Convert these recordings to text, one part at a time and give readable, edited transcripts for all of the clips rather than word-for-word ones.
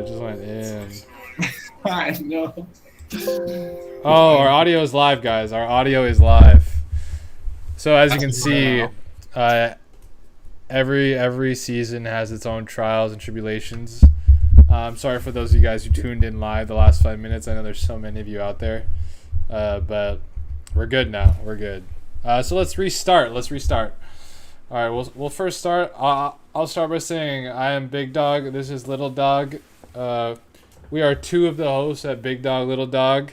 It just went in. I know. Oh, our audio is live, guys. Our audio is live. So as you can see, every season has its own trials and tribulations. I'm sorry for those of you guys who tuned in live the last 5 minutes. I know there's so many of you out there, but we're good now. We're good. So let's restart. All right, we'll first start. I'll start by saying I am Big Dog. This is Little Dog. We are two of the hosts at Big Dog Little Dog.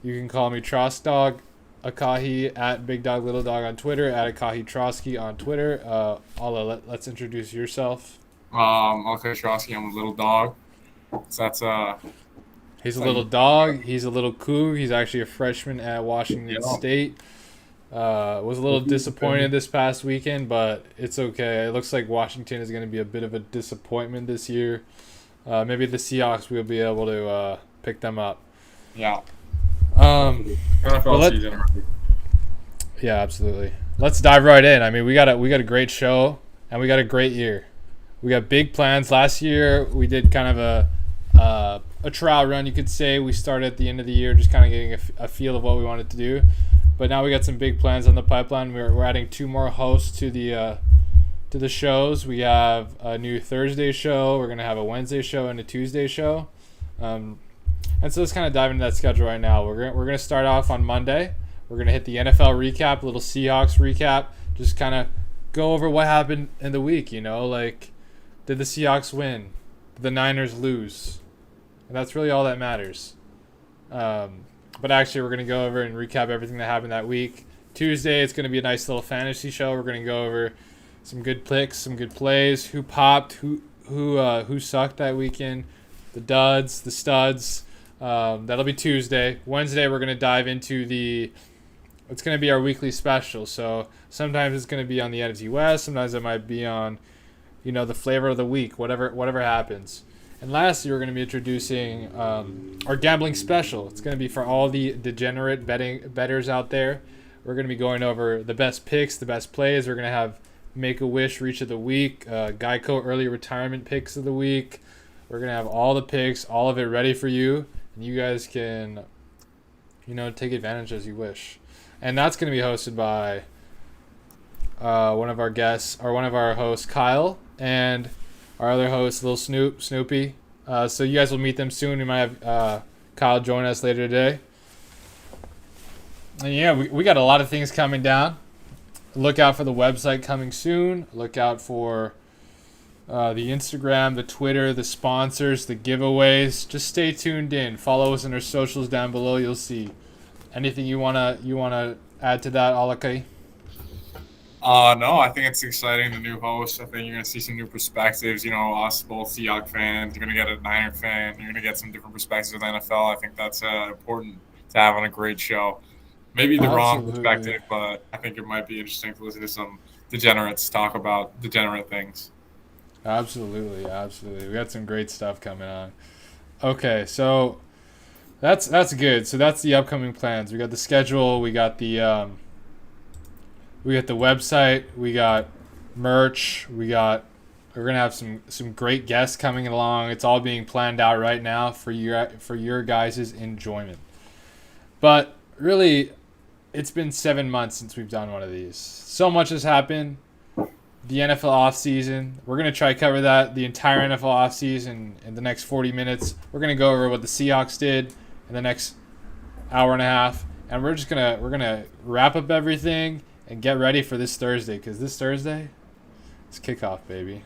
You can call me Trosk Dog, Akahi at Big Dog Little Dog on Twitter, at Akahi Trosky on Twitter. Ala, let's introduce yourself. Okay, Trosky, I'm a little dog. So that's He's a little dog. He's a little coug. He's actually a freshman at Washington State. Was a little disappointed this past weekend, but it's okay. It looks like Washington is going to be a bit of a disappointment this year. Maybe the Seahawks will be able to pick them up. Yeah. NFL season. Yeah, absolutely. Let's dive right in. I mean, we got a great show and we got a great year. We got big plans. Last year we did kind of a trial run, you could say. We started at the end of the year, just kind of getting a feel of what we wanted to do. But now we got some big plans on the pipeline. We're adding 2 more hosts to the shows. We have a new Thursday show. We're gonna have a Wednesday show and a Tuesday show. And so let's kind of dive into that schedule right now. We're gonna start off on Monday. We're gonna hit the NFL recap, a little Seahawks recap, just kind of go over what happened in the week. Like, did the Seahawks win? Did the Niners lose? And that's really all that matters. But actually, we're going to go over and recap everything that happened that week. Tuesday, it's going to be a nice little fantasy show. We're going to go over some good picks, some good plays, who popped, who sucked that weekend, the duds, the studs. That'll be Tuesday. Wednesday, we're going to dive into it's going to be our weekly special. So sometimes it's going to be on the NFC West. Sometimes it might be on, the flavor of the week, whatever happens. And lastly, we're going to be introducing our gambling special. It's going to be for all the degenerate bettors out there. We're going to be going over the best picks, the best plays. We're going to have Make-A-Wish Reach of the Week, Geico Early Retirement Picks of the Week. We're going to have all the picks, all of it ready for you. And you guys can, take advantage as you wish. And that's going to be hosted by one of our guests, or one of our hosts, Kyle, and our other host, Little Snoopy. So you guys will meet them soon. We might have Kyle join us later today. And yeah, we got a lot of things coming down. Look out for the website coming soon. Look out for the Instagram, the Twitter, the sponsors, the giveaways. Just stay tuned in. Follow us on our socials down below. You'll see. Anything you wanna add to that, Alakai? No, I think it's exciting, the new host. I think you're going to see some new perspectives. Us both Seahawks fans. You're going to get a Niner fan. You're going to get some different perspectives of the NFL. I think that's important to have on a great show. Maybe the wrong perspective, but I think it might be interesting to listen to some degenerates talk about degenerate things. Absolutely. We got some great stuff coming on. Okay, so that's good. So that's the upcoming plans. We got the schedule. We got the website, we got merch, we're gonna have some great guests coming along. It's all being planned out right now for your guys' enjoyment. But really, it's been 7 months since we've done one of these. So much has happened. The NFL offseason, we're gonna try to cover that, the entire NFL offseason in the next 40 minutes. We're gonna go over what the Seahawks did in the next hour and a half, and we're gonna wrap up everything and get ready for this Thursday, because this Thursday, it's kickoff, baby.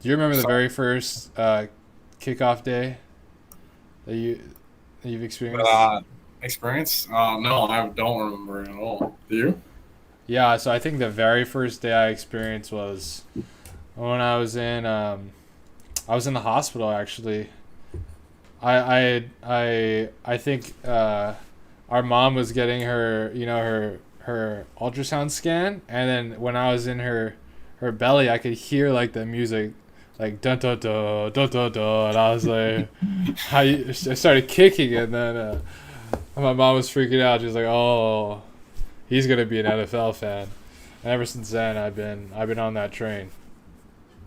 Do you remember the very first kickoff day that you've experienced? No, I don't remember at all. Do you? Yeah, so I think the very first day I experienced was when I was in the hospital, actually. I think our mom was getting her ultrasound scan, and then when I was in her belly, I could hear like the music, like dun dun dun dun dun dun, and I was like, I started kicking, and then my mom was freaking out. She was like, "Oh, he's gonna be an NFL fan," and ever since then, I've been on that train.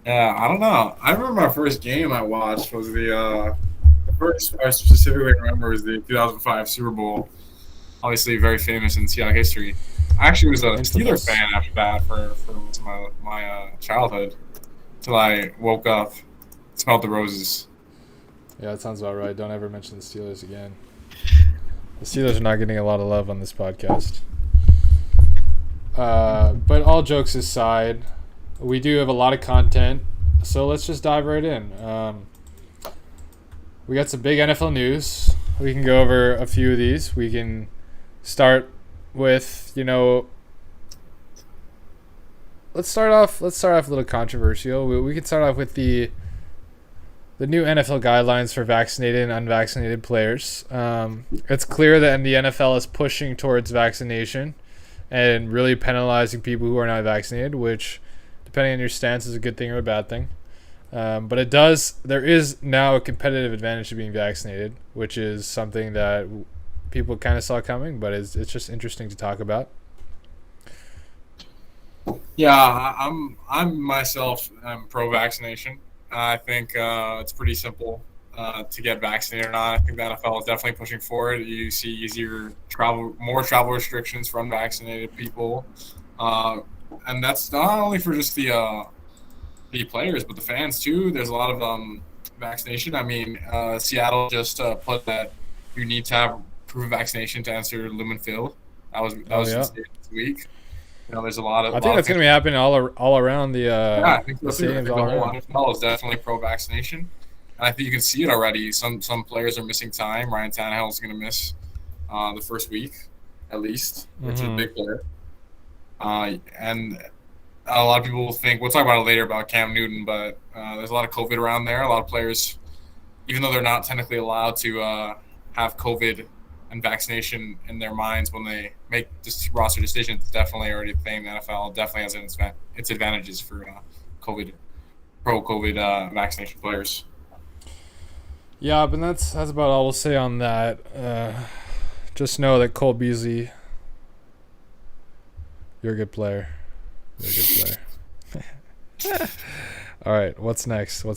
Yeah, I don't know. I remember my first game I watched was the first I specifically remember was the 2005 Super Bowl. Obviously, very famous in Seattle history. I actually was a Steeler Infamous. fan after that for most of my childhood till I woke up, smelled the roses. Yeah, that sounds about right. Don't ever mention the Steelers again. The Steelers are not getting a lot of love on this podcast. But all jokes aside, we do have a lot of content, so let's just dive right in. We got some big NFL news. We can go over a few of these. We can start with, let's start off a little controversial. We can start off with the new NFL guidelines for vaccinated and unvaccinated players. It's clear that the NFL is pushing towards vaccination and really penalizing people who are not vaccinated, which, depending on your stance, is a good thing or a bad thing. But there is now a competitive advantage to being vaccinated, which is something that people kind of saw coming, but it's just interesting to talk about. Yeah, I'm myself pro vaccination. I think it's pretty simple to get vaccinated or not. I think the NFL is definitely pushing forward. You see more travel restrictions for unvaccinated people, and that's not only for just the players but the fans too. There's a lot of vaccination. I mean, Seattle just put that you need to have proof of vaccination to enter Lumen Field. That was Yeah. just this week. There's a lot of. I think that's going to be happening all around the Yeah, I think the so too. I stadiums think all the whole around. NFL is definitely pro-vaccination, and I think you can see it already. Some players are missing time. Ryan Tannehill is going to miss the first week, at least, which is a big player. And a lot of people will think we'll talk about it later about Cam Newton, but there's a lot of COVID around there. A lot of players, even though they're not technically allowed to have COVID and vaccination in their minds when they make this roster decisions, it's definitely already a thing. The NFL definitely has its advantages for pro-COVID vaccination players. Yeah, but that's about all we'll say on that. Just know that Cole Beasley, you're a good player. You're a good player. All right, what's next? All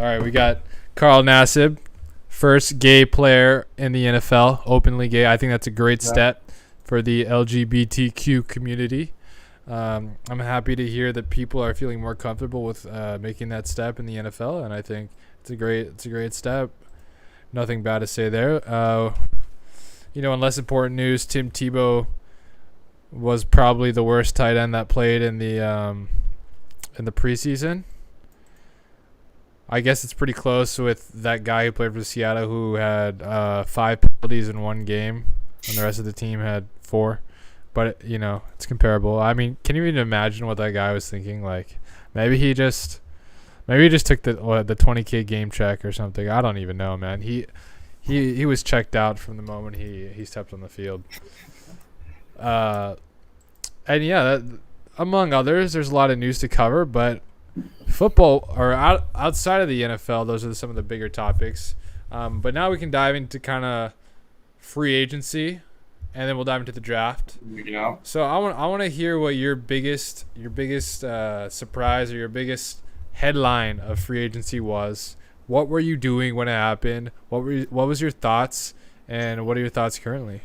right, we got Carl Nassib, first gay player in the NFL, openly gay. I think that's a great step for the LGBTQ community. I'm happy to hear that people are feeling more comfortable with making that step in the NFL, and I think it's a great step. Nothing bad to say there. In less important news, Tim Tebow was probably the worst tight end that played in the preseason. I guess it's pretty close with that guy who played for Seattle who had 5 penalties in one game, and the rest of the team had 4. But it's comparable. I mean, can you even imagine what that guy was thinking? Like, maybe he just took the $20K game check or something. I don't even know, man. He was checked out from the moment he stepped on the field. And yeah, among others, there's a lot of news to cover, but football or outside of the NFL, those are some of the bigger topics. But now we can dive into kind of free agency, and then we'll dive into the draft. Yeah. So I want to hear what your biggest surprise or your biggest headline of free agency was. What were you doing when it happened? What was your thoughts, and what are your thoughts currently?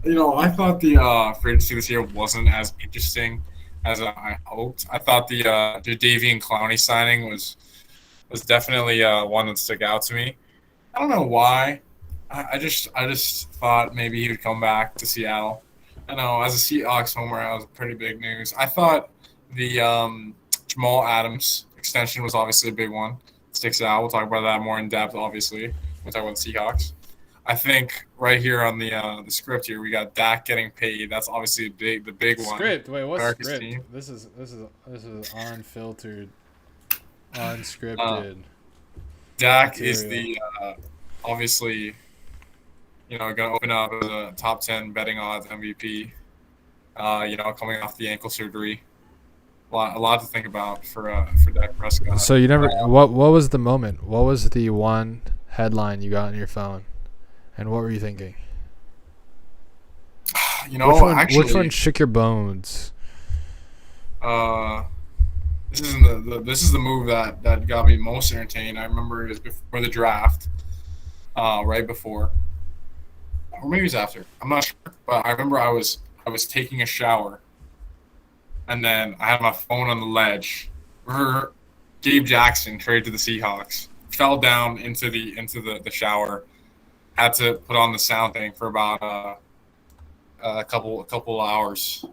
I thought the free agency this year wasn't as interesting as I hoped. I thought the Jadeveon Clowney signing was definitely one that stuck out to me. I don't know why. I just thought maybe he would come back to Seattle. I know as a Seahawks homer, that was pretty big news. I thought the Jamal Adams extension was obviously a big one. It sticks out. We'll talk about that more in depth, obviously. We'll talk about the Seahawks. I think right here on the script here, we got Dak getting paid. That's obviously the big one. Script. Wait, what's America's script? team. This is unfiltered, unscripted. Dak material. is the obviously, going to open up as a top 10 betting odds MVP. Coming off the ankle surgery. A lot to think about for Dak Prescott. So you never. What was the moment? What was the one headline you got on your phone, and what were you thinking? Actually, which one shook your bones? The this is the move that got me most entertained. I remember it was before the draft, right before, or maybe it was after. I'm not sure, but I remember I was taking a shower, and then I had my phone on the ledge. Gabe Jackson traded to the Seahawks. Fell down into the shower. Had to put on the sound thing for about a couple hours,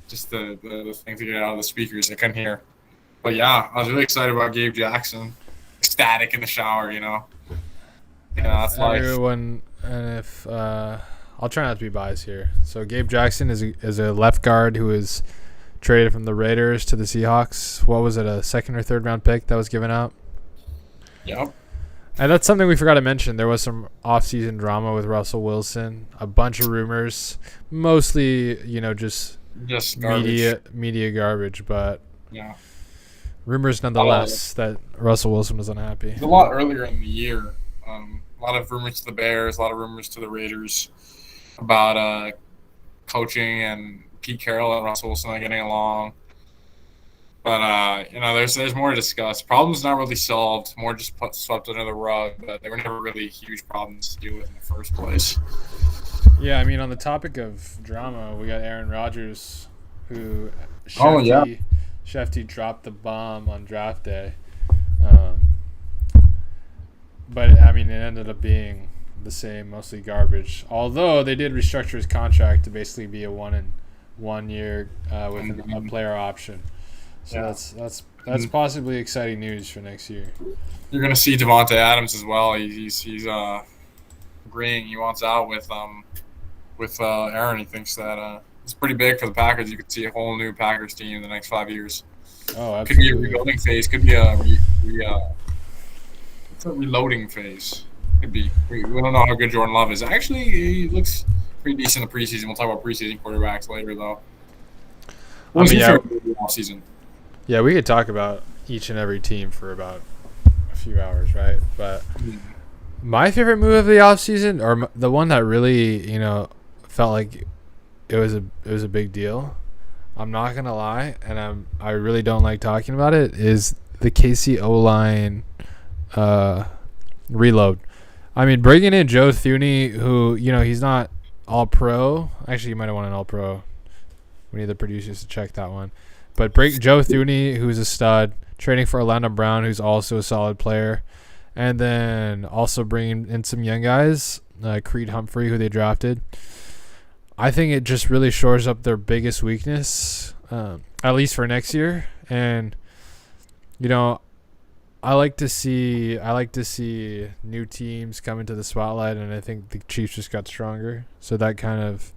just the thing to get out of the speakers. I couldn't hear. But yeah, I was really excited about Gabe Jackson. Ecstatic in the shower, you know. Yeah, that's life. Everyone, and if I'll try not to be biased here. So Gabe Jackson is a left guard who was traded from the Raiders to the Seahawks. What was it, a second or third round pick that was given out? Yep. And that's something we forgot to mention. There was some off-season drama with Russell Wilson, a bunch of rumors, mostly just garbage. media garbage, but Yeah. rumors nonetheless that Russell Wilson was unhappy. It was a lot earlier in the year. A lot of rumors to the Bears, a lot of rumors to the Raiders about coaching and Pete Carroll and Russell Wilson not getting along. But there's more to discuss. Problems not really solved, more just swept under the rug. But they were never really huge problems to deal with in the first place. Yeah, I mean, on the topic of drama, we got Aaron Rodgers, who Shefty dropped the bomb on draft day. But I mean, it ended up being the same, mostly garbage. Although they did restructure his contract to basically be a 1 year with a player option. So that's possibly exciting news for next year. You're gonna see Devontae Adams as well. He's agreeing. He wants out with Aaron. He thinks that it's pretty big for the Packers. You could see a whole new Packers team in the next 5 years. Oh, absolutely. Could be a rebuilding phase. Could be a reloading phase. Could be. We don't know how good Jordan Love is. Actually, he looks pretty decent in the preseason. We'll talk about preseason quarterbacks later, though. What was your favorite offseason? Yeah, we could talk about each and every team for about a few hours, right? But my favorite move of the offseason, or the one that really, felt like it was a big deal, I'm not going to lie, and I really don't like talking about it, is the KC O-line reload. I mean, bringing in Joe Thuney, who, he's not all-pro. Actually, he might have won an all-pro. We need the producers to check that one. But Joe Thuney, who's a stud, trading for Orlando Brown, who's also a solid player, and then also bringing in some young guys, Creed Humphrey, who they drafted. I think it just really shores up their biggest weakness, at least for next year. And I like to see new teams come into the spotlight, and I think the Chiefs just got stronger, so that kind of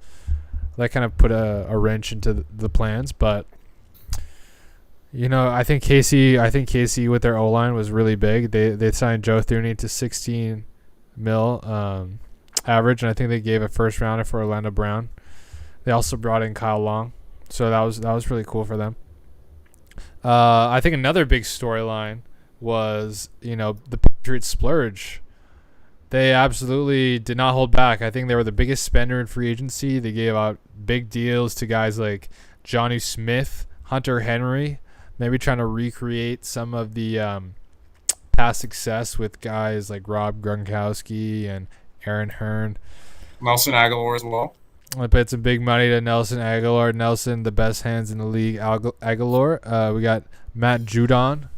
put a wrench into the plans. But I think KC with their O-line was really big. They signed Joe Thuney to $16 million average, and I think they gave a first rounder for Orlando Brown. They also brought in Kyle Long, so that was really cool for them. I think another big storyline was the Patriots splurge. They absolutely did not hold back. I think they were the biggest spender in free agency. They gave out big deals to guys like Jonnu Smith, Hunter Henry, maybe trying to recreate some of the past success with guys like Rob Gronkowski and Aaron Hearn. Nelson Aguilar as well. I paid some big money to Nelson Aguilar. Nelson, the best hands in the league. Aguilar. We got Matt Judon,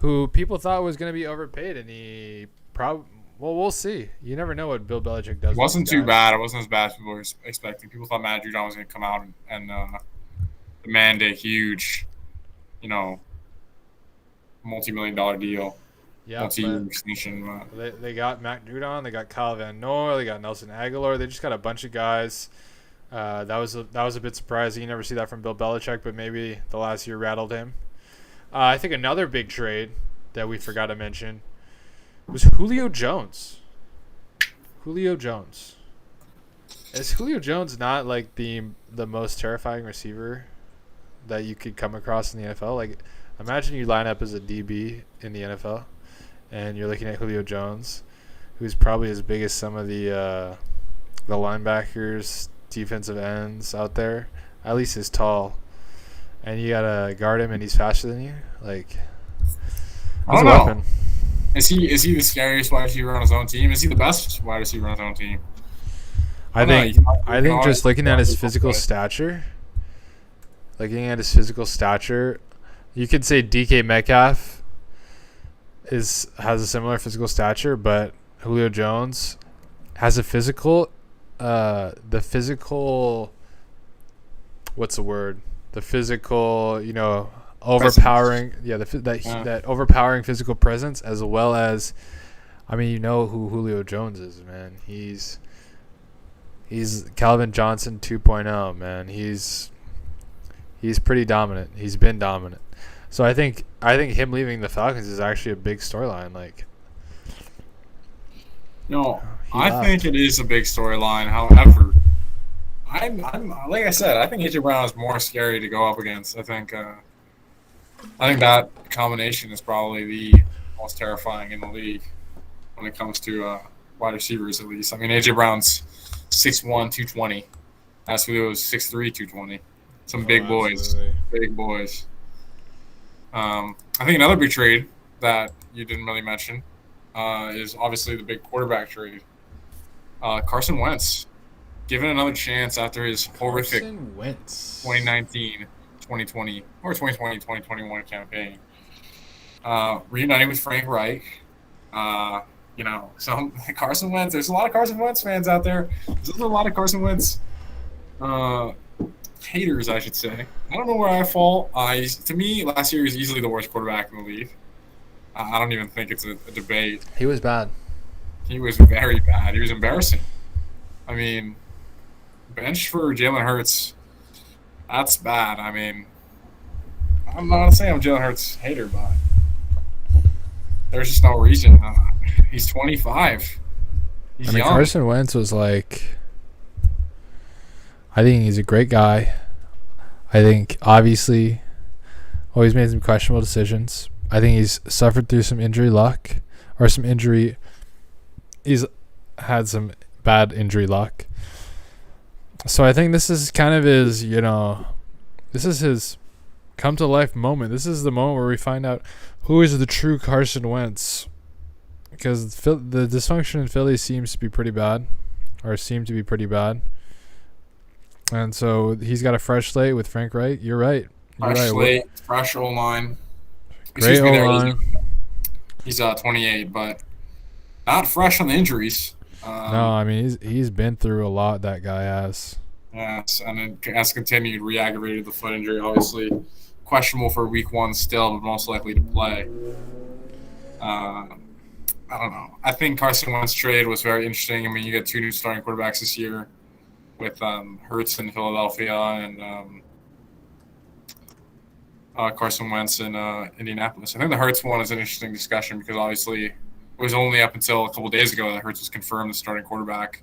who people thought was going to be overpaid, and he probably. Well, we'll see. You never know what Bill Belichick does. It wasn't too bad. It wasn't as bad as people were expecting. People thought Matt Judon was going to come out and demand a huge, multi-million-dollar deal. Yeah, multi-year extension. They got Matt Judon. They got Kyle Van Noy. They got Nelson Aguilar. They just got a bunch of guys. That was a bit surprising. You never see that from Bill Belichick, but maybe the last year rattled him. I think another big trade that we forgot to mention was Julio Jones. Julio Jones. Is Julio Jones not like the most terrifying receiver that you could come across in the NFL? Like, imagine you line up as a DB in the NFL, and you're looking at Julio Jones, who's probably as big as some of the linebackers, defensive ends out there. At least he's tall. and you gotta guard him, and he's faster than you. Like, I he's don't a know. weapon. Is he the scariest wide receiver on his own team? Is he the best wide receiver on his own team? I don't know. think. You I can think always just looking at his both physical ways. stature, you could say DK Metcalf has a similar physical stature, but Julio Jones has a physical. The physical. What's the word? The physical, overpowering. Yeah, that overpowering physical presence, as well as, I mean, you know who Julio Jones is, man. He's Calvin Johnson 2.0, man. He's pretty dominant. He's been dominant. So I think him leaving the Falcons is actually a big storyline. Like, I think it is a big storyline. However, I'm like I said, I think AJ Brown is more scary to go up against. I think that combination is probably the most terrifying in the league when it comes to wide receivers, at least. I mean, AJ Brown's 6'1", 220. As Julio's 6'3", 220. Some big boys. Absolutely. Big boys. I think another big trade that you didn't really mention is obviously the big quarterback trade. Carson Wentz, given another chance after his horrific 2019, 2020, or 2020, 2021 campaign. Reuniting with Frank Reich. Some Carson Wentz. There's a lot of Carson Wentz fans out there. There's a lot of Carson Wentz haters, I should say. I don't know where I fall. To me, last year he was easily the worst quarterback in the league. I don't even think it's a debate. He was bad. He was very bad. He was embarrassing. I mean, bench for Jalen Hurts, that's bad. I mean, I'm not going to say I'm a Jalen Hurts hater, but there's just no reason. He's 25. He's young. Carson Wentz was like, I think he's a great guy. I think, obviously, always made some questionable decisions. I think he's suffered through some injury luck, or some injury. He's had some bad injury luck. So I think this is kind of his, this is his come to life moment. This is the moment where we find out who is the true Carson Wentz. Because the dysfunction in Philly seemed to be pretty bad. And so he's got a fresh slate with Frank Reich. You're right. Fresh slate, fresh O-line. Great O-line. He's 28, but not fresh on the injuries. No, I mean, he's been through a lot, that guy has. Yes, and it has continued, re-aggravated the foot injury. Obviously, questionable for week 1 still, but most likely to play. I don't know. I think Carson Wentz trade was very interesting. I mean, you get 2 new starting quarterbacks this year with Hurts in Philadelphia and Carson Wentz in Indianapolis. I think the Hurts one is an interesting discussion because obviously it was only up until a couple days ago that Hurts was confirmed the starting quarterback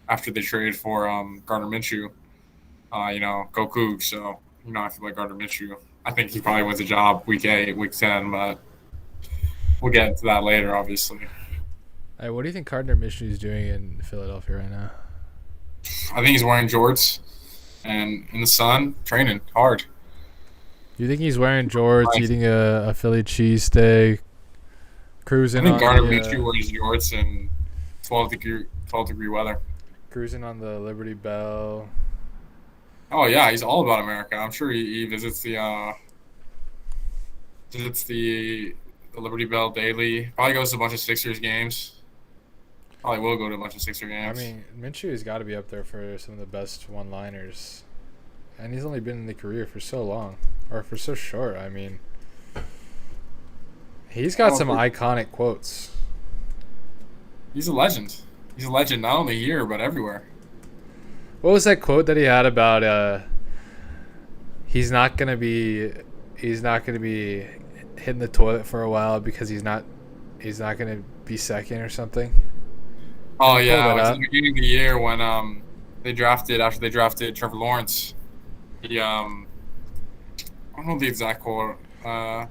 after they traded for Gardner Minshew. Go Cougs. So, I feel like Gardner Minshew. I think he probably wins the job week 8, week 10, but we'll get into that later, obviously. Hey, what do you think Gardner Minshew is doing in Philadelphia right now? I think he's wearing jorts and in the sun, training hard. You think he's wearing jorts, eating a Philly cheesesteak, cruising? I think Gardner Minshew wears jorts in 12 degree weather. Cruising on the Liberty Bell. Oh yeah, he's all about America. I'm sure he visits the Liberty Bell daily. Probably goes to a bunch of Sixers games. Probably will go to a bunch of Sixer games. I mean, Minshew has got to be up there for some of the best one-liners. And he's only been in the career for so long. Or for so short. I mean, he's got some iconic quotes. He's a legend. He's a legend not only here, but everywhere. What was that quote that he had about he's not gonna be hitting the toilet for a while because he's not gonna be second or something? Oh yeah, it was at the beginning of the year when after they drafted Trevor Lawrence. He I don't know the exact quote. Let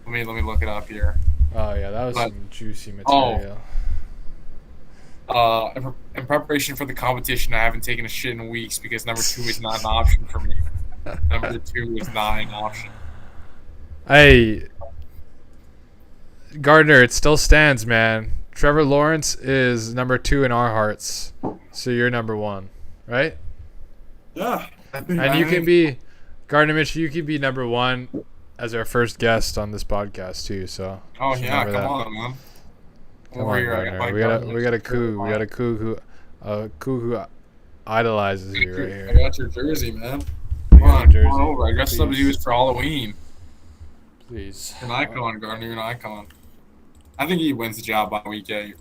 me look it up here. Oh yeah, that was some juicy material. In preparation for the competition, I haven't taken a shit in weeks because number 2 is not an option for me. Number 2 is not an option. Hey, Gardner, it still stands, man. Trevor Lawrence is number 2 in our hearts, so you're number 1, right? Yeah. And you can be, Gardner Mitch, you can be number 1 as our first guest on this podcast too. So. Oh yeah, come on, man. Come on, Gardner. We got a coup. We got a coup who idolizes you right here. I got your jersey, man. Come on over. I dressed up as you for Halloween. Please. You're an icon, Gardner. You're an icon. I think he wins the job by week 8.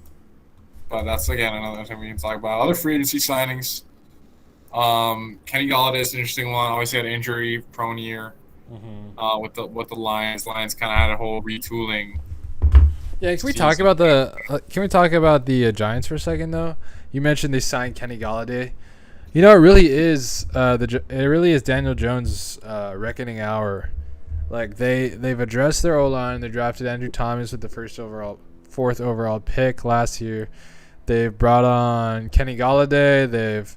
But that's, again, another thing we can talk about. Other free agency signings. Kenny Galladay is an interesting one. Obviously had an injury-prone year with the Lions. Lions kind of had a whole retooling. Yeah, can we talk about the Giants for a second, though? You mentioned they signed Kenny Galladay. You know, it really is Daniel Jones' reckoning hour. Like they've addressed their O-line. They drafted Andrew Thomas with the 4th overall pick last year. They've brought on Kenny Galladay. They've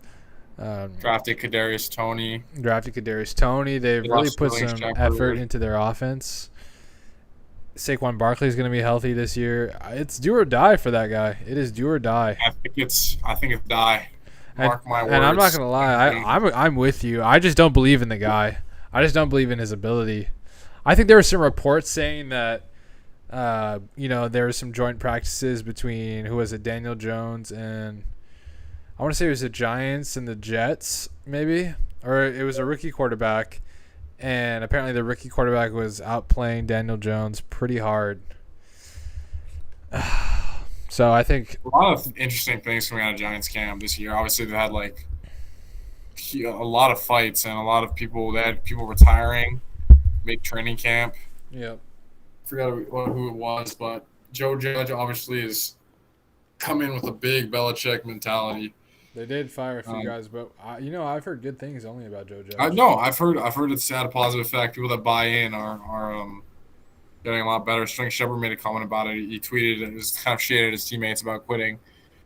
drafted Kadarius Toney. They've really put some effort into their offense. Saquon Barkley is going to be healthy this year. It's do or die for that guy. It is do or die. I think it's die. Mark my words. And I'm not going to lie. I'm with you. I just don't believe in the guy. I just don't believe in his ability. I think there were some reports saying that, there were some joint practices between, Daniel Jones and, I want to say it was the Giants and the Jets, maybe? Or it was a rookie quarterback, and apparently the rookie quarterback was outplaying Daniel Jones pretty hard. So I think a lot of interesting things coming out of Giants camp this year. Obviously, they had a lot of fights and a lot of people. They had people retiring mid-training camp. Yep. Forgot who it was, but Joe Judge obviously has come in with a big Belichick mentality. They did fire a few guys, but I've heard good things only about Joe Judge. I've heard it's had a positive effect. People that buy in are getting a lot better. Sterling Shepard made a comment about it. He tweeted and just kind of shaded his teammates about quitting.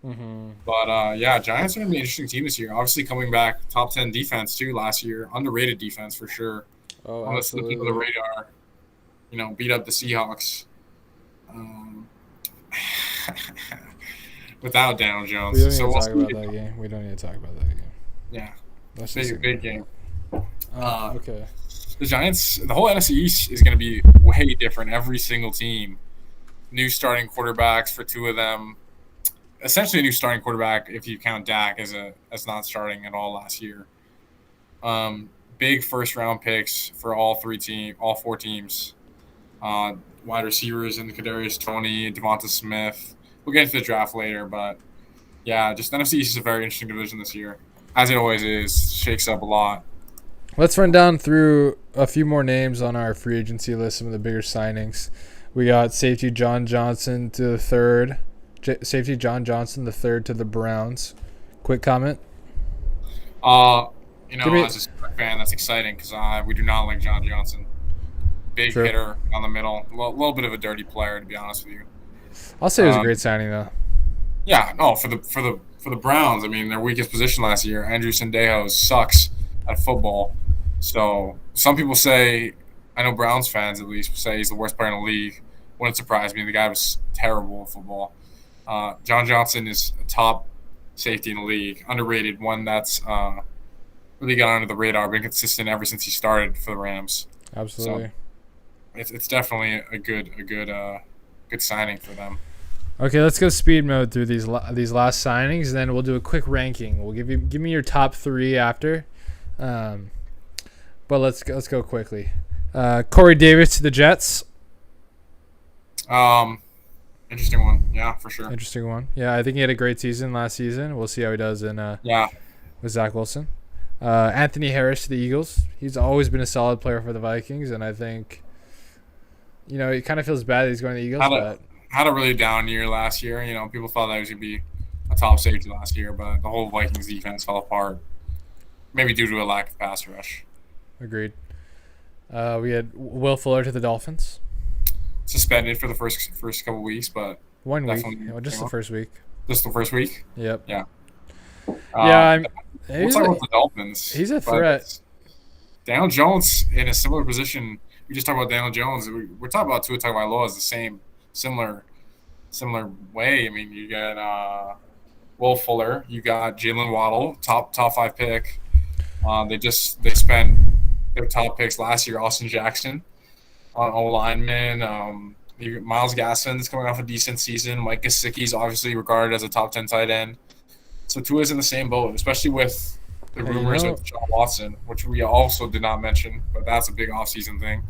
Mm-hmm. But Giants are going to be an interesting team this year. Obviously coming back, top 10 defense too last year. Underrated defense for sure. Oh, on absolutely. The radar, beat up the Seahawks. Without Daniel Jones. We don't need to talk about that game. Yeah. That's big game. Okay. The Giants, the whole NFC East is going to be way different. Every single team. New starting quarterbacks for 2 of them. Essentially a new starting quarterback if you count Dak as not starting at all last year. Big first-round picks for all 4 teams. Wide receivers in Kadarius Toney, Devonta Smith. We'll get into the draft later, but yeah, just NFC East is a very interesting division this year, as it always is. Shakes up a lot. Let's run down through a few more names on our free agency list. Some of the bigger signings. We got safety John Johnson to the 3rd. Safety John Johnson the 3rd to the Browns. Quick comment. As a fan, that's exciting because we do not like John Johnson. Big hitter on the middle, a little bit of a dirty player, to be honest with you. I'll say it was a great signing, though. Yeah, no, for the Browns, I mean, their weakest position last year, Andrew Sendejo sucks at football. So some people say, I know Browns fans at least, say he's the worst player in the league. Wouldn't surprise me. The guy was terrible at football. John Johnson is a top safety in the league, underrated, one that's really got under the radar, been consistent ever since he started for the Rams. Absolutely. So it's definitely a good signing for them. Okay, let's go speed mode through these last signings, and then we'll do a quick ranking. We'll give me your top 3 after, but let's go quickly. Corey Davis to the Jets. Interesting one, yeah, for sure. Interesting one, yeah. I think he had a great season last season. We'll see how he does with Zach Wilson. Anthony Harris to the Eagles. He's always been a solid player for the Vikings, and I think, it kind of feels bad that he's going to the Eagles. Had a really down year last year. People thought that he was going to be a top safety last year, but the whole Vikings defense fell apart, maybe due to a lack of pass rush. Agreed. We had Will Fuller to the Dolphins. Suspended for the first couple weeks, but 1 week, just the first week. Just the first week. Yep. Yeah. We'll talk about the Dolphins. He's a threat. Daniel Jones in a similar position. We just talked about Daniel Jones. We're talking about Tua Tagovailoa as the same similar way. I mean, you got Will Fuller, you got Jalen Waddle, top 5 pick. They spent their top picks last year. Austin Jackson on O lineman. Miles Gaskin's coming off a decent season. Mike Gesicki's obviously regarded as a top 10 tight end. So Tua's in the same boat, especially with the rumors with John Watson, which we also did not mention, but that's a big offseason thing.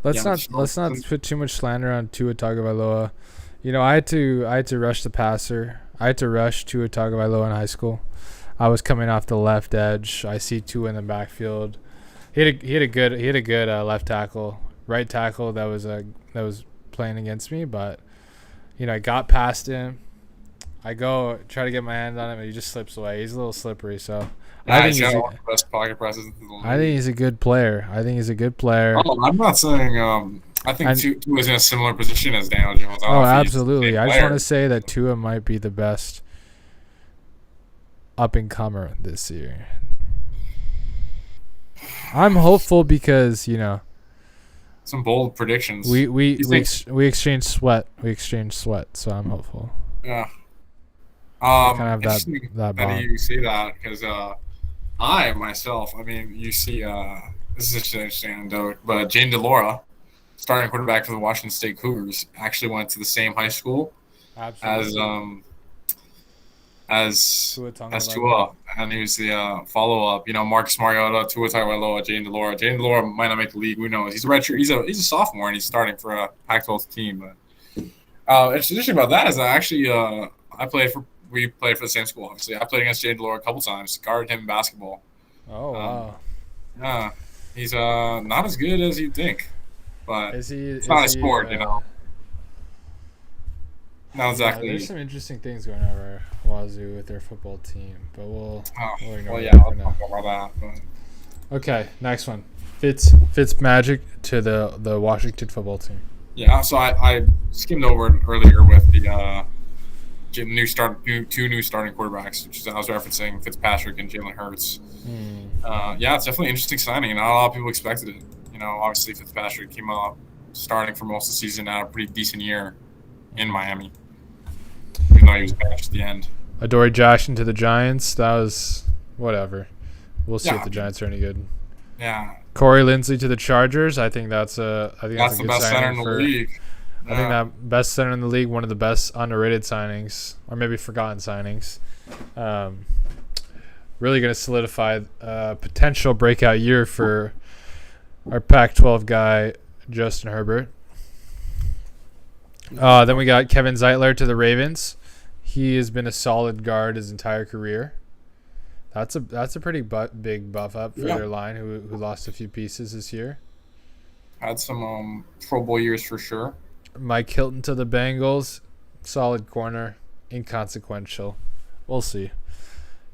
Let's not put too much slander on Tua Tagovailoa. I had to rush the passer. I had to rush Tua Tagovailoa in high school. I was coming off the left edge. I see Tua in the backfield. He had a good left tackle, right tackle that was playing against me, but I got past him. I go try to get my hand on him, and he just slips away. He's a little slippery, so I think he's one of the best pocket presses in the league. I think he's a good player. Oh, I'm not saying I think Tua is in a similar position as Daniel Jones. Oh, absolutely. I just want to say that Tua might be the best up-and-comer this year. I'm hopeful because, some bold predictions. We exchanged sweat. So I'm hopeful. Yeah. Kind of that bond. You say that because I myself, you see, this is just an interesting anecdote, but Jane DeLora, starting quarterback for the Washington State Cougars, actually went to the same high school as Tua, and he was the follow-up. Marcus Mariota, Tua Tagovailoa, Jane DeLora. Jane DeLora might not make the league. Who knows? He's a redshirt. He's a sophomore, and he's starting for a Pac-12 team. But it's interesting about that is that actually we played for the same school. Obviously, I played against Jane DeLora a couple times. Guarded him in basketball. Oh wow! Yeah, he's not as good as you'd think, but it's not a sport, Not exactly. There's some interesting things going on over Wazoo with their football team, but we'll ignore I'll talk about that. But. Okay, next one. Fitz magic to the Washington football team. Yeah, so I skimmed over it earlier with the two new starting quarterbacks, which is I was referencing Fitzpatrick and Jalen Hurts. Yeah, it's definitely an interesting signing. Not a lot of people expected it. Obviously Fitzpatrick came out starting for most of the season, had a pretty decent year in Miami, even though he was benched at the end. Adoree Jackson to the Giants. That was whatever. We'll see if the Giants are any good. Yeah. Corey Linsley to the Chargers. I think that's a good the best center in the league. I think that best center in the league, one of the best underrated signings, or maybe forgotten signings. Really going to solidify a potential breakout year for our Pac-12 guy, Justin Herbert. Then we got Kevin Zeitler to the Ravens. He has been a solid guard his entire career. That's a pretty big buff up for their line, who lost a few pieces this year. Had some Pro Bowl years for sure. Mike Hilton to the Bengals. Solid corner. Inconsequential. We'll see.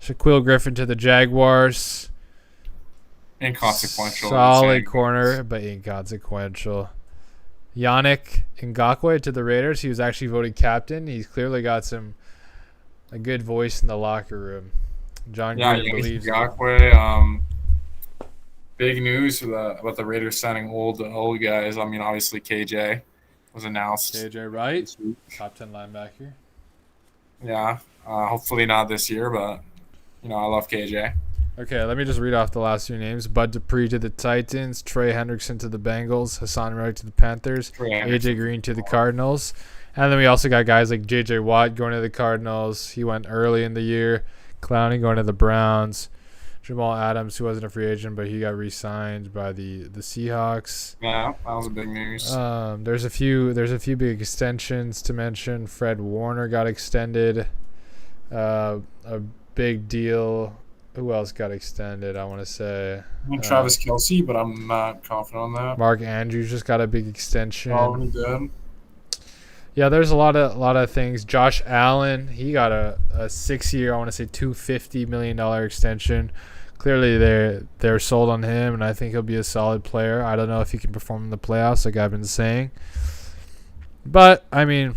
Shaquille Griffin to the Jaguars. Inconsequential. Solid corner, but inconsequential. Yannick Ngakoue to the Raiders. He was actually voted captain. He's clearly got a good voice in the locker room. John Gruden believes Ngakoue. Big news about the Raiders signing old guys. Obviously KJ was announced. KJ Wright, top 10 linebacker. Yeah, hopefully not this year, but I love KJ. Okay, let me just read off the last few names. Bud Dupree to the Titans, Trey Hendrickson to the Bengals, Hassan Reddick to the Panthers, AJ Green to the Cardinals. And then we also got guys like JJ Watt going to the Cardinals. He went early in the year. Clowney going to the Browns. Jamal Adams, who wasn't a free agent, but he got re-signed by the Seahawks. Yeah, that was a big news. There's a few big extensions to mention. Fred Warner got extended. A big deal. Who else got extended? I want to say Travis Kelce, but I'm not confident on that. Mark Andrews just got a big extension. Oh, he did. Yeah, there's a lot of things. Josh Allen, he got a 6-year, I want to say $250 million extension. Clearly, they're sold on him, and I think he'll be a solid player. I don't know if he can perform in the playoffs, like I've been saying. But, he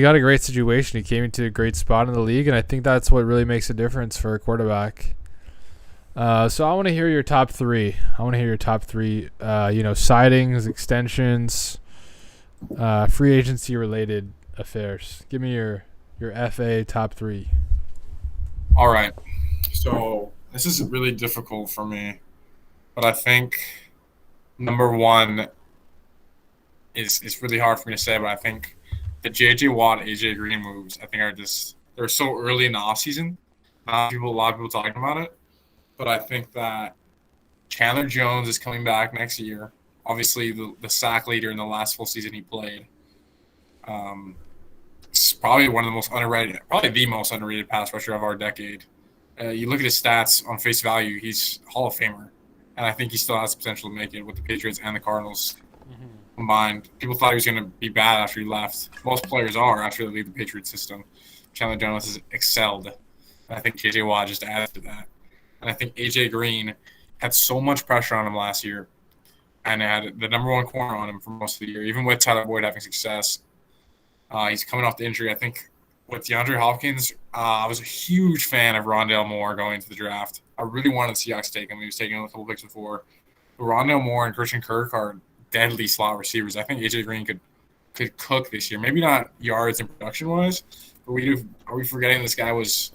got a great situation. He came into a great spot in the league, and I think that's what really makes a difference for a quarterback. So I want to hear your top three. Sightings, extensions, free agency related affairs. Give me your FA top three. All right. So this is really difficult for me, but I think number one is it's really hard for me to say, but I think the JJ Watt, AJ Green moves I think are just they're so early in the offseason. Not a lot of people talking about it, but I think that Chandler Jones is coming back next year. Obviously, the sack leader in the last full season he played. It's probably one of the most underrated, probably the most underrated pass rusher of our decade. You look at his stats on face value, he's Hall of Famer, and I think he still has the potential to make it with the Patriots and the Cardinals combined. People thought he was going to be bad after he left. Most players are after they leave the Patriot system. Chandler Jones has excelled, and I think J.J. Watt just added to that. And I think A.J. Green had so much pressure on him last year and had the number one corner on him for most of the year, even with Tyler Boyd having success. He's coming off the injury. I think with DeAndre Hopkins, I was a huge fan of Rondale Moore going into the draft. I really wanted the Seahawks to take him. He was taking a couple picks before. But Rondale Moore and Christian Kirk are deadly slot receivers. I think A.J. Green could cook this year. Maybe not yards and production-wise, but are we forgetting this guy was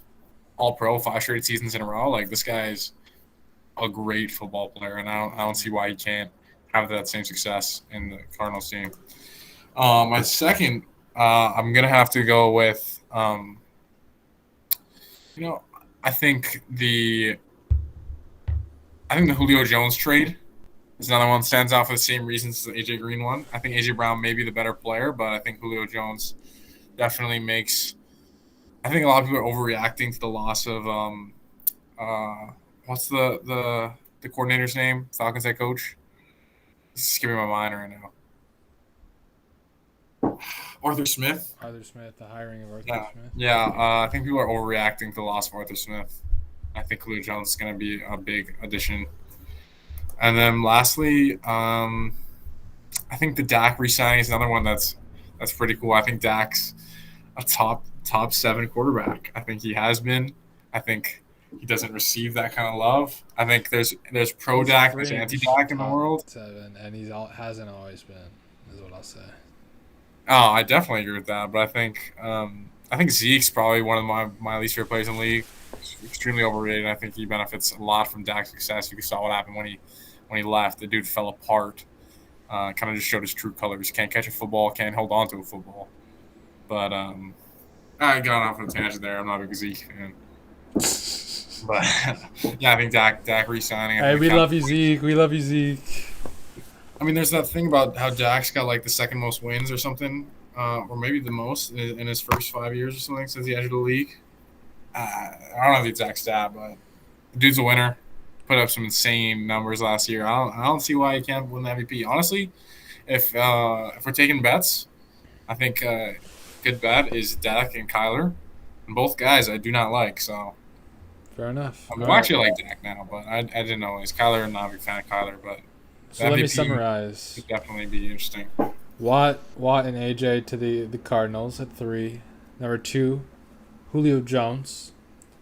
all-pro 5 straight seasons in a row? Like, this guy is a great football player, and I don't see why he can't have that same success in the Cardinals team. My second, I'm going to have to go with, I think the Julio Jones trade is another one that stands out for the same reasons as the A.J. Green one. I think A.J. Brown may be the better player, but I think Julio Jones definitely makes – I think a lot of people are overreacting to the loss of what's the coordinator's name? Falcons head coach? This is skipping my mind right now. Arthur Smith. The hiring of Arthur Smith. Yeah, I think people are overreacting to the loss of Arthur Smith. I think Julio Jones is going to be a big addition. And then lastly, I think the Dak re-signing is another one that's pretty cool. I think Dak's a top 7 quarterback. I think he has been. I think he doesn't receive that kind of love. I think there's pro Dak, there's anti Dak in the world. 7, and hasn't always been, is what I'll say. Oh, I definitely agree with that. But I think Zeke's probably one of my least favorite players in the league. Extremely overrated. I think he benefits a lot from Dak's success. You saw what happened when he left. The dude fell apart. Kind of just showed his true colors. Can't catch a football. Can't hold on to a football. But I got off on a tangent there. I'm not a big Zeke fan. But yeah, I think Dak re-signing. Hey, we love you, Zeke. We love you, Zeke. I mean, there's that thing about how Dak's got like the second most wins or something, or maybe the most in his first 5 years or something since he entered the league. I don't know the exact stat, but the dude's a winner. Put up some insane numbers last year. I don't see why he can't win the MVP. Honestly, if we're taking bets, I think good bet is Dak and Kyler, and both guys I do not like. So fair enough. I actually like Dak now, but I didn't always. Kyler, I'm not a big fan of Kyler, but so let me summarize. Could definitely be interesting. Watt and AJ to the Cardinals at 3. Number 2, Julio Jones,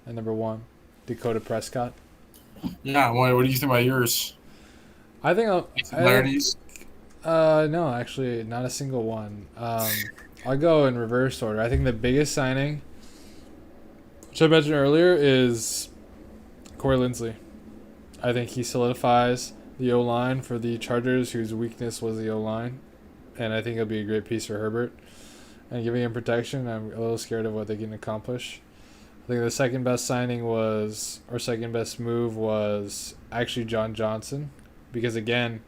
and number 1, Dakota Prescott. Yeah, what do you think about yours? I think similarities. No, actually, not a single one. I'll go in reverse order. I think the biggest signing, which I mentioned earlier, is Corey Linsley. I think he solidifies the O-line for the Chargers, whose weakness was the O-line, and I think it'll be a great piece for Herbert. And giving him protection, I'm a little scared of what they can accomplish. I think the second best move was actually John Johnson, because again,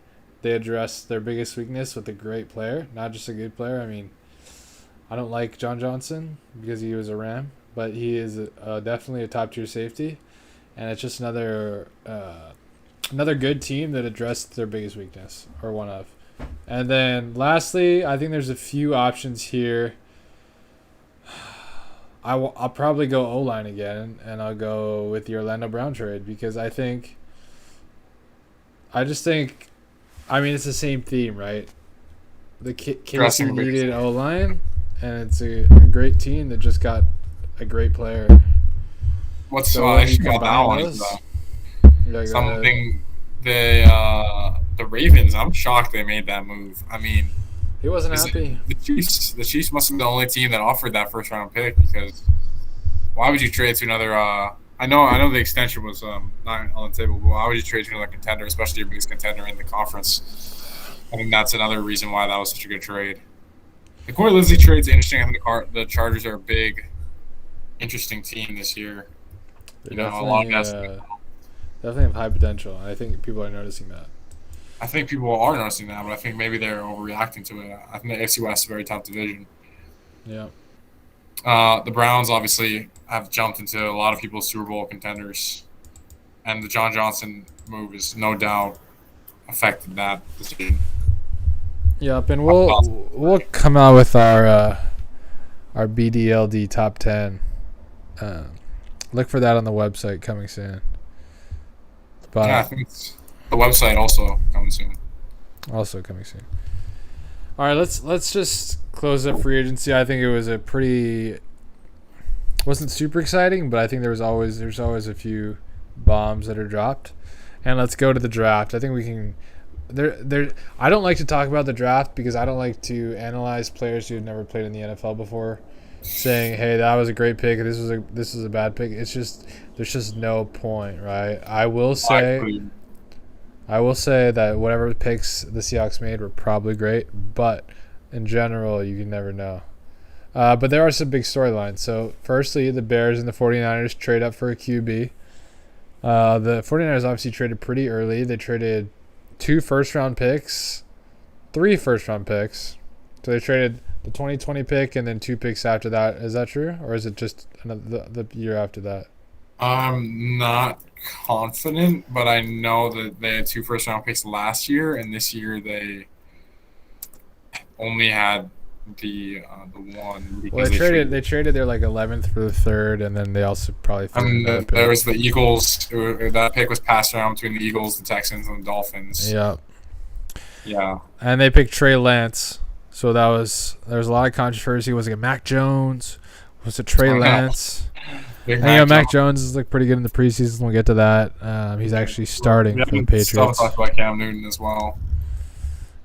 they addressed their biggest weakness with a great player, not just a good player. I mean, I don't like John Johnson because he was a Ram, but he is definitely a top tier safety, and it's just another good team that addressed their biggest weakness, or one of. And then lastly, I think there's a few options here. I'll probably go O-line again, and I'll go with the Orlando Brown trade because I just think, I mean, it's the same theme, right? The KC needed O-line, and it's a great team that just got a great player. What's I should got that one? Yeah, go ahead. Something the Ravens. I'm shocked they made that move. I mean, He wasn't happy. the Chiefs must have been the only team that offered that first round pick, because why would you trade to another? I know the extension was not on the table, but why would you trade to another contender, especially your biggest contender in the conference? I think that's another reason why that was such a good trade. The Corey Linsley trade's interesting. I think the Chargers are a big, interesting team this year. Definitely have high potential, and I think people are noticing that. I think people are noticing that, but I think maybe they're overreacting to it. I think the AFC West is a very tough division. Yeah. The Browns obviously have jumped into a lot of people's Super Bowl contenders, and the John Johnson move is no doubt affected that decision. Yep, and we'll come out with our BDLD top 10. Look for that on the website coming soon. But Yeah, I think the website also coming soon. Also coming soon. All right, let's just close up free agency. I think it was wasn't super exciting, but I think there's always a few bombs that are dropped. And let's go to the draft. I think we can. I don't like to talk about the draft because I don't like to analyze players who have never played in the NFL before, saying, "Hey, that was a great pick. This is a bad pick." It's just there's just no point, right? I will say that whatever picks the Seahawks made were probably great, but in general, you can never know. But there are some big storylines. So, firstly, the Bears and the 49ers trade up for a QB. The 49ers obviously traded pretty early. They traded 2 first-round picks, 3 first-round picks. So they traded the 2020 pick and then 2 picks after that. Is that true? Or is it just the year after that? I'm not confident, but I know that they had 2 first-round picks last year, and this year they only had the one. Well, they traded their 11th for the 3rd, and then they also probably. There was the Eagles. That pick was passed around between the Eagles, the Texans, and the Dolphins. Yeah. Yeah. And they picked Trey Lance, so there was a lot of controversy. Was it Mac Jones? Was it Trey Lance? Mac Jones has looked pretty good in the preseason. We'll get to that. He's actually starting for the Patriots. Still talk about Cam Newton as well.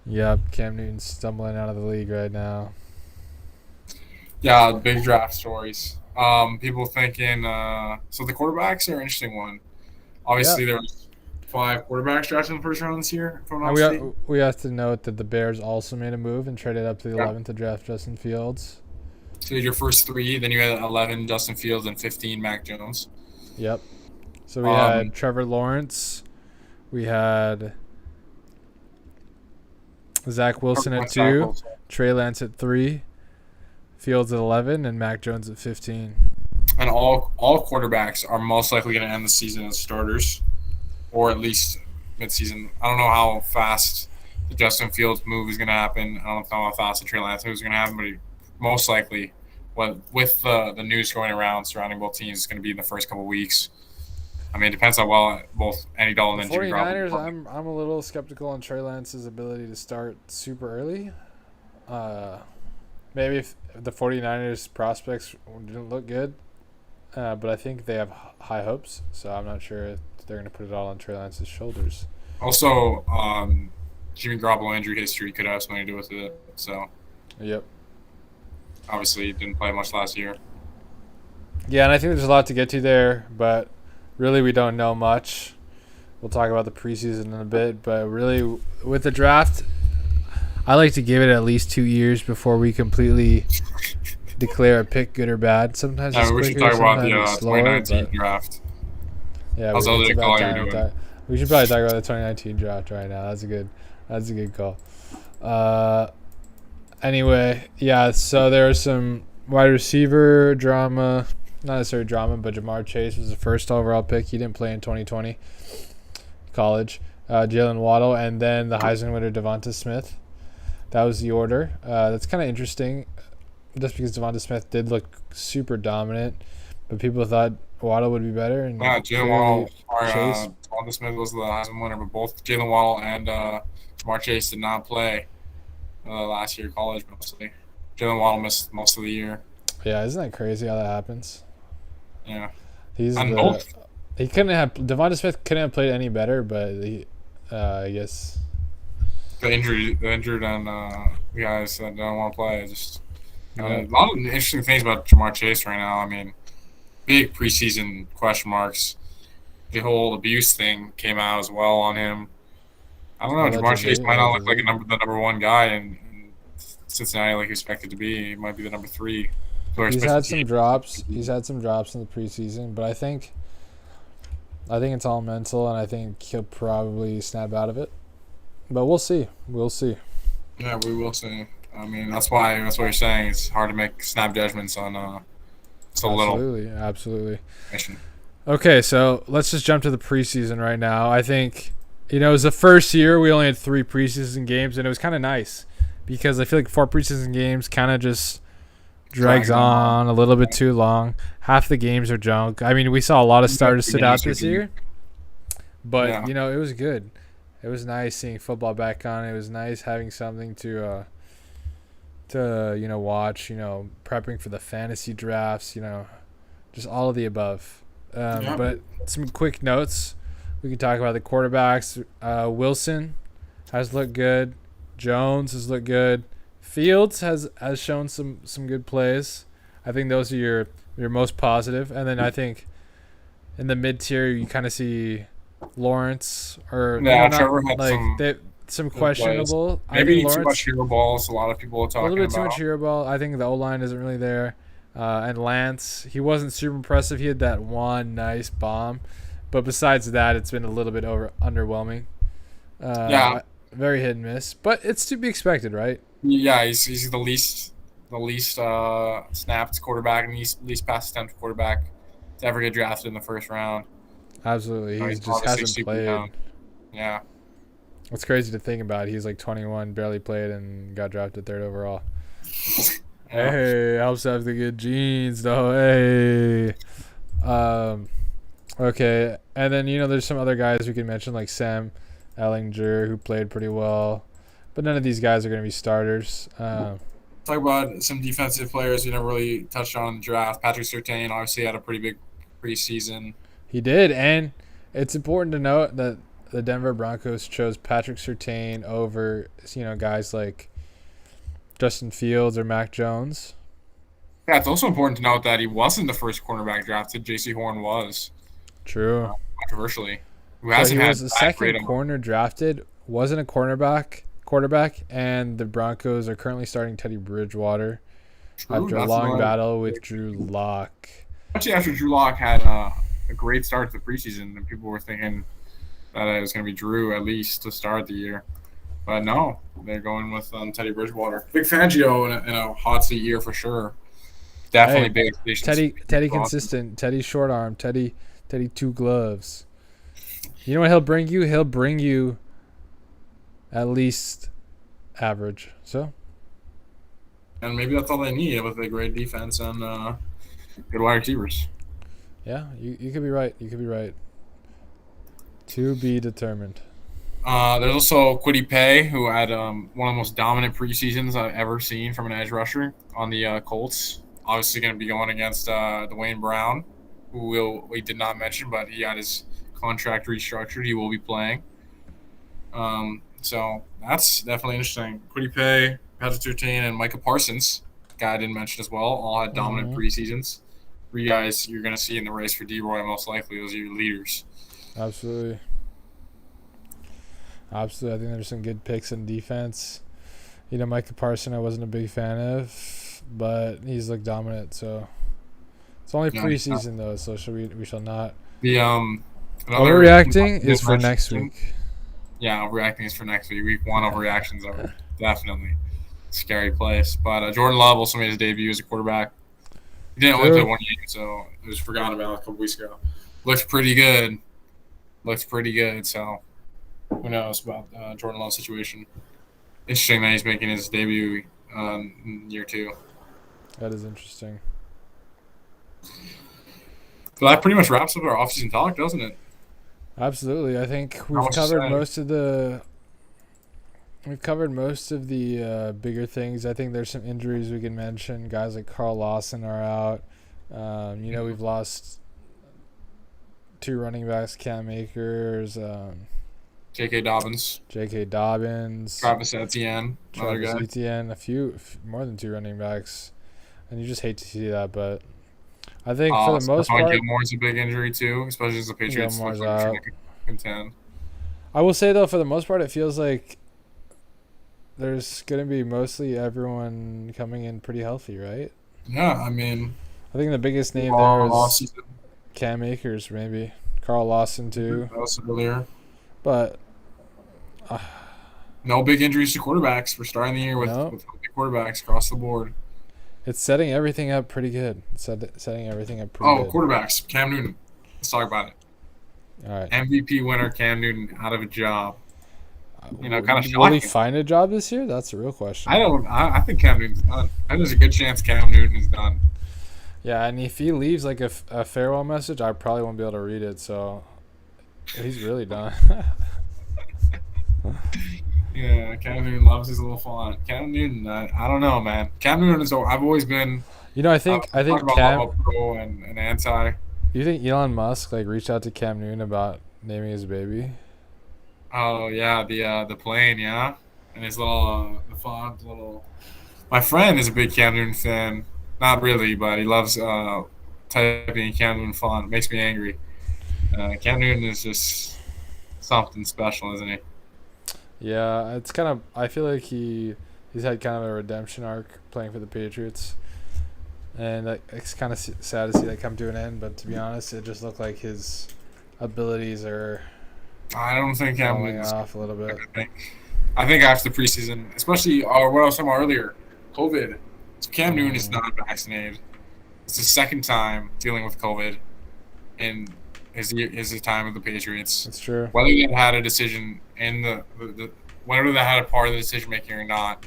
Yep, Cam Newton's stumbling out of the league right now. Yeah, big draft stories. People thinking so the quarterbacks are an interesting one. Obviously, there was 5 quarterbacks drafted in the first round this year. We have to note that the Bears also made a move and traded up to the 11th to draft Justin Fields. So your first 3, then you had 11 Justin Fields and 15 Mac Jones. Yep. So we had Trevor Lawrence. We had Zach Wilson at 2, Trey Lance at 3, Fields at 11, and Mac Jones at 15. And all quarterbacks are most likely going to end the season as starters, or at least midseason. I don't know how fast the Justin Fields move is going to happen. I don't know how fast the Trey Lance move is going to happen, but most likely, with the news going around surrounding both teams, is going to be in the first couple of weeks. I mean, it depends how well both Andy Dalton and Jimmy Garoppolo. 49ers, I'm a little skeptical on Trey Lance's ability to start super early. Maybe if the 49ers prospects didn't look good, but I think they have high hopes, so I'm not sure if they're going to put it all on Trey Lance's shoulders. Also, Jimmy Garoppolo injury history could have something to do with it. So, yep. Obviously, he didn't play much last year. Yeah, and I think there's a lot to get to there, but really we don't know much. We'll talk about the preseason in a bit, but really with the draft, I like to give it at least 2 years before we completely declare a pick good or bad. Sometimes it's we should talk about the 2019 draft. Yeah, we should probably talk about the 2019 draft right now. That's a good call. Anyway, yeah, so there was some wide receiver drama. Not necessarily drama, but Jamar Chase was the first overall pick. He didn't play in 2020 college. Jalen Waddle, and then the Heisman winner Devonta Smith. That was the order. That's kind of interesting, just because Devonta Smith did look super dominant, but people thought Waddle would be better. And Jalen Waddle, Devonta Smith was the Heisman winner, but both Jalen Waddle and Jamar Chase did not play last year college mostly. Jalen Waddle missed most of the year. Yeah, isn't that crazy how that happens? Yeah. He's He couldn't have Devonta Smith couldn't have played any better, but I guess The injured and guys that don't want to play. Just a lot of interesting things about Jamar Chase right now. I mean, big preseason question marks. The whole abuse thing came out as well on him. I don't know. Jamar Chase might not look like the number one guy in Cincinnati like he's expected to be. He might be the number 3. He's had some drops. He's had some drops in the preseason, but I think it's all mental, and I think he'll probably snap out of it. But we'll see. We'll see. Yeah, we will see. I mean, that's why you're saying it's hard to make snap judgments on so little. Absolutely. Okay, so let's just jump to the preseason right now. I think, it was the first year we only had 3 preseason games, and it was kind of nice because I feel like 4 preseason games kind of just drags on a little bit too long. Half the games are junk. I mean, we saw a lot of starters sit out this year, but, it was good. It was nice seeing football back on. It was nice having something to watch, prepping for the fantasy drafts, just all of the above. But some quick notes. We can talk about the quarterbacks. Wilson has looked good. Jones has looked good. Fields has shown some good plays. I think those are your most positive. And then I think in the mid-tier you kind of see Lawrence or Trevor had some questionable. Maybe too much hero balls. A lot of people are talking about. A little bit too much hero ball. I think the O-line isn't really there. And Lance, he wasn't super impressive. He had that one nice bomb. But besides that, it's been a little bit underwhelming. Very hit and miss. But it's to be expected, right? Yeah, he's the least snapped quarterback and least pass attempt quarterback to ever get drafted in the first round. Absolutely. He just hasn't played. Down. Yeah. It's crazy to think about. He's like 21, barely played, and got drafted 3rd overall. Hey, helps have the good genes, though. Hey. Okay. And then, there's some other guys we can mention, like Sam Ellinger, who played pretty well. But none of these guys are going to be starters. Talk about some defensive players we never really touched on in the draft. Patrick Surtain obviously had a pretty big preseason. He did, and it's important to note that the Denver Broncos chose Patrick Surtain over, guys like Justin Fields or Mac Jones. Yeah, it's also important to note that he wasn't the first cornerback drafted. J.C. Horn was. True. Controversially. He was the second corner drafted, wasn't a quarterback, and the Broncos are currently starting Teddy Bridgewater after a long battle with Drew Lock. Actually, after Drew Lock had a great start to the preseason, and people were thinking that it was going to be Drew at least to start the year. But no, they're going with Teddy Bridgewater. Big Fangio in a hot seat year for sure. Definitely big expectations. Teddy consistent. Teddy short arm. Teddy 2 gloves. You know what he'll bring you? He'll bring you at least average. So. And maybe that's all they need with a great defense and good wide receivers. Yeah, you could be right. You could be right. To be determined. There's also Kwity Paye, who had one of the most dominant preseasons I've ever seen from an edge rusher on the Colts. Obviously going to be going against Dwayne Brown, who we did not mention, but he had his contract restructured. He will be playing. So that's definitely interesting. Kwity Paye, Patrick Surtain, and Micah Parsons, guy I didn't mention as well, all had dominant preseasons. 3 guys you're going to see in the race for D-Roy most likely. Those are your leaders. Absolutely. I think there's some good picks in defense. Micah Parsons I wasn't a big fan of, but he's looked dominant. So it's only preseason though, so we shall not. The overreacting is for next week. Yeah, overreacting is for next week. Week 1 overreactions are definitely a scary place. But Jordan Love also made his debut as a quarterback. He didn't only play 1 game, so it was forgotten about a couple weeks ago. Looks pretty good. So who knows about Jordan Love's situation. Interesting that he's making his debut in year 2. That is interesting. So that pretty much wraps up our offseason talk, doesn't it? Absolutely. I think we've covered most of the bigger things. I think there's some injuries we can mention. Guys like Carl Lawson are out. We've lost two running backs, Cam Akers, J.K. Dobbins, J.K. Dobbins, Travis Etienne, another Travis guy. Etienne, more than two running backs. And you just hate to see that, but I think for the most part, Gilmore's a big injury too, especially as the Patriots look like trying to contend. I will say though, for the most part, it feels like there's gonna be mostly everyone coming in pretty healthy, right? Yeah, I mean, I think the biggest name there is Cam Akers, maybe Carl Lawson too. That was earlier, but no big injuries to quarterbacks. We're starting the year with big quarterbacks across the board. It's setting everything up pretty good. Setting everything up pretty good. Quarterbacks. Cam Newton. Let's talk about it. All right. MVP winner Cam Newton out of a job. Kind of shocking. Will he find a job this year? That's a real question. I think Cam Newton's done. I think there's a good chance Cam Newton is done. Yeah, and if he leaves like a farewell message, I probably won't be able to read it. So he's really done. Yeah, Cam Newton loves his little font. Cam Newton, I don't know, man. Cam Newton is. I've always been. I think Cam pro and anti. You think Elon Musk reached out to Cam Newton about naming his baby? Oh yeah, the plane, yeah, and his little the font, little. My friend is a big Cam Newton fan. Not really, but he loves typing Cam Newton font. It makes me angry. Cam Newton is just something special, isn't he? Yeah, it's kind of. I feel like he's had kind of a redemption arc playing for the Patriots, and it's kind of sad to see that come to an end. But to be honest, it just looked like his abilities are. I don't think Cam Newton's off a little bit. I think after the preseason, especially what I was talking about earlier, COVID. So Cam Newton is not vaccinated. It's the second time dealing with COVID in his time with the Patriots. That's true. Whether they had a decision in whether they had a part of the decision making or not,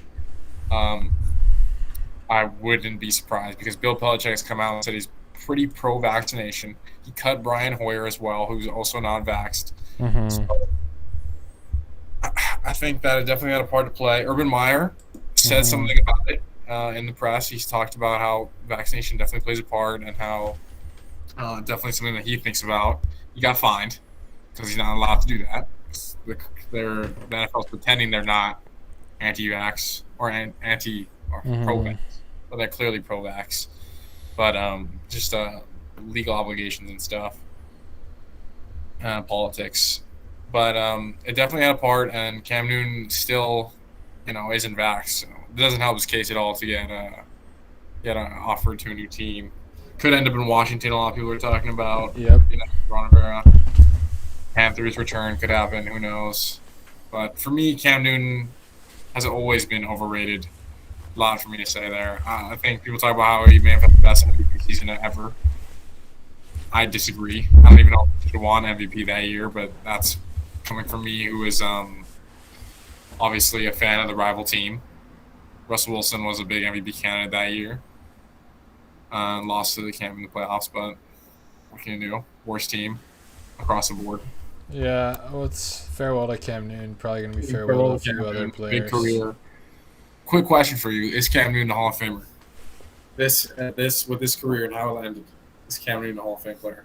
I wouldn't be surprised because Bill Belichick has come out and said he's pretty pro-vaccination. He cut Brian Hoyer as well, who's also not vaxxed. Mm-hmm. So, I think that it definitely had a part to play. Urban Meyer said something about it in the press. He's talked about how vaccination definitely plays a part and how definitely something that he thinks about. He got fined because he's not allowed to do that. The NFL's pretending they're not anti-vax or pro-vax, but they're clearly pro-vax. But just legal obligations and stuff, politics. But it definitely had a part, and Cam Newton still, isn't vaxxed. So it doesn't help his case at all to get offered to a new team. Could end up in Washington. A lot of people are talking about. Yep. Ron Rivera. Panthers return could happen. Who knows? But for me, Cam Newton has always been overrated. A lot for me to say there. I think people talk about how he may have had the best MVP season ever. I disagree. I don't even know if he should have won MVP that year, but that's coming from me, who is obviously a fan of the rival team. Russell Wilson was a big MVP candidate that year. Lost to the Cam in the playoffs, but what can you do? Worst team across the board. Yeah, it's farewell to Cam Newton. Probably going to be farewell to a few other players. Big career. Quick question for you: is Cam Newton a Hall of Famer? With this career and how it ended, is Cam Newton a Hall of Fame player?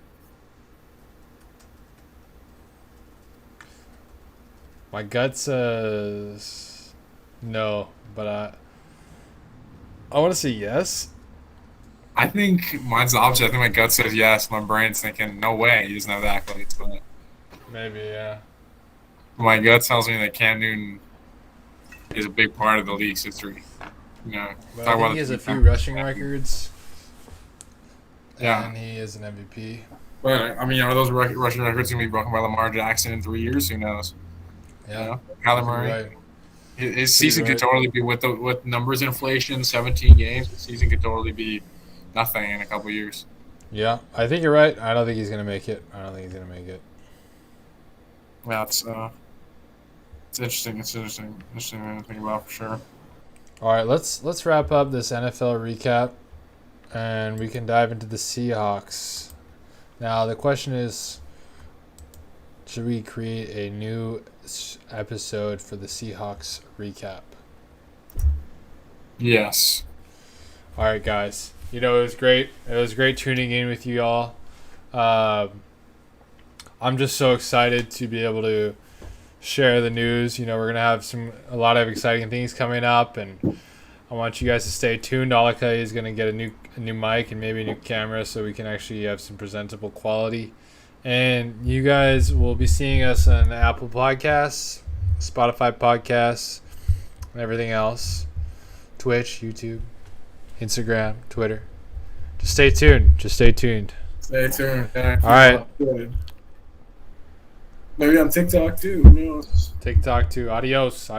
My gut says no, but I want to say yes. I think mine's the opposite. I think my gut says yes. My brain's thinking no way. He doesn't have the accolades, but maybe yeah. My gut tells me that Cam Newton is a big part of the league's history. I think he has a few rushing records. Yeah, and he is an MVP. But are those rushing records going to be broken by Lamar Jackson in 3 years? Who knows? Yeah, Kyler Murray. Right. His season could totally be with numbers inflation, 17 games. His season could totally be nothing in a couple years. Yeah, I think you're right. I don't think he's going to make it. Yeah, it's interesting. It's interesting to think about for sure. All right, let's wrap up this NFL recap, and we can dive into the Seahawks. Now the question is, should we create a new episode for the Seahawks recap? Yes. All right, guys. It was great. It was great tuning in with you all. I'm just so excited to be able to share the news. You know, we're gonna have a lot of exciting things coming up, and I want you guys to stay tuned. Akahi is gonna get a new mic and maybe a new camera, so we can actually have some presentable quality. And you guys will be seeing us on Apple Podcasts, Spotify Podcasts, and everything else. Twitch, YouTube, Instagram, Twitter. Just stay tuned. Stay tuned. Yeah, all right. Good. Maybe on TikTok too. Who knows? TikTok too. Adios.